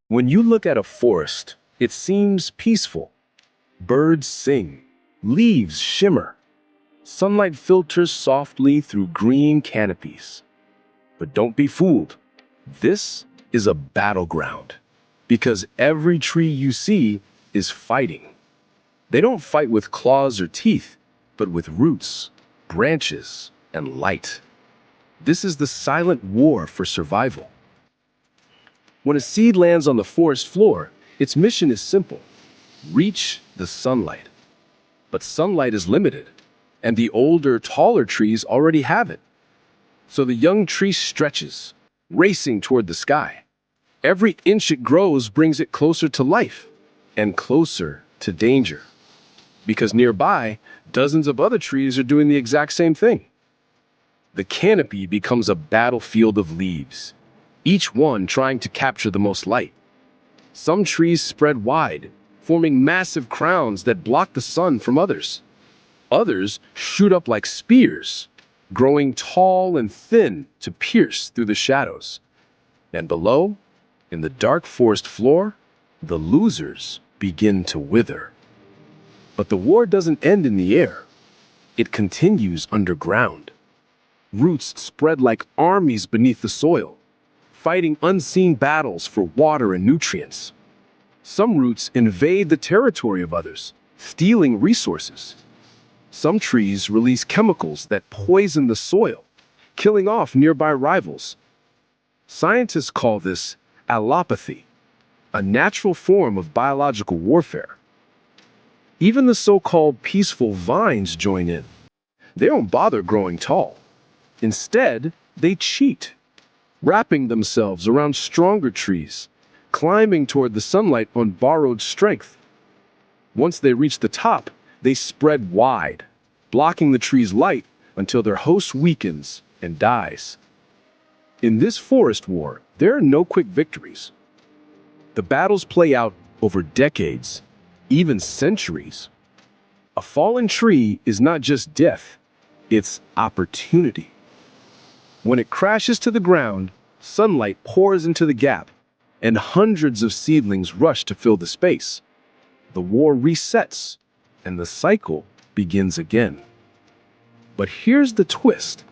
When you look at a forest, it seems peaceful. Birds sing, leaves shimmer, sunlight filters softly through green canopies. But don't be fooled. This is a battleground, because every tree you see is fighting. They don't fight with claws or teeth, but with roots, branches, and light. This is the silent war for survival. When a seed lands on the forest floor, its mission is simple: reach the sunlight. But sunlight is limited, and the older, taller trees already have it. So the young tree stretches, racing toward the sky. Every inch it grows brings it closer to life and closer to danger. Because nearby, dozens of other trees are doing the exact same thing. The canopy becomes a battlefield of leaves, each one trying to capture the most light. Some trees spread wide, forming massive crowns that block the sun from others. Others shoot up like spears, growing tall and thin to pierce through the shadows. And below, in the dark forest floor, the losers begin to wither. But the war doesn't end in the air. It continues underground. Roots spread like armies beneath the soil, fighting unseen battles for water and nutrients. Some roots invade the territory of others, stealing resources. Some trees release chemicals that poison the soil, killing off nearby rivals. Scientists call this allopathy, a natural form of biological warfare. Even the so-called peaceful vines join in. They don't bother growing tall. Instead, they cheat, wrapping themselves around stronger trees, climbing toward the sunlight on borrowed strength. Once they reach the top, they spread wide, blocking the tree's light until their host weakens and dies. In this forest war, there are no quick victories. The battles play out over decades, even centuries. A fallen tree is not just death, it's opportunity. When it crashes to the ground, sunlight pours into the gap, and hundreds of seedlings rush to fill the space. The war resets, and the cycle begins again. But here's the twist.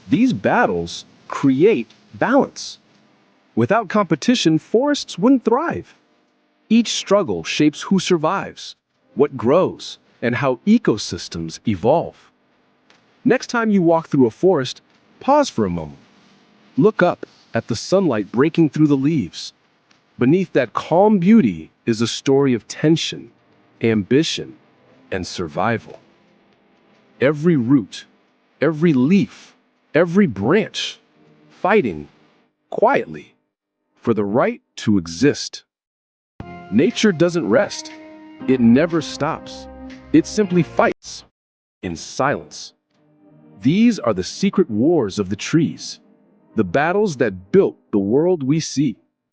These battles create balance. Without competition, forests wouldn't thrive. Each struggle shapes who survives, what grows, and how ecosystems evolve. Next time you walk through a forest, pause for a moment. Look up at the sunlight breaking through the leaves. Beneath that calm beauty is a story of tension, ambition, and survival. Every root, every leaf, every branch, fighting quietly for the right to exist. Nature doesn't rest. It never stops. It simply fights in silence. These are the secret wars of the trees, the battles that built the world we see.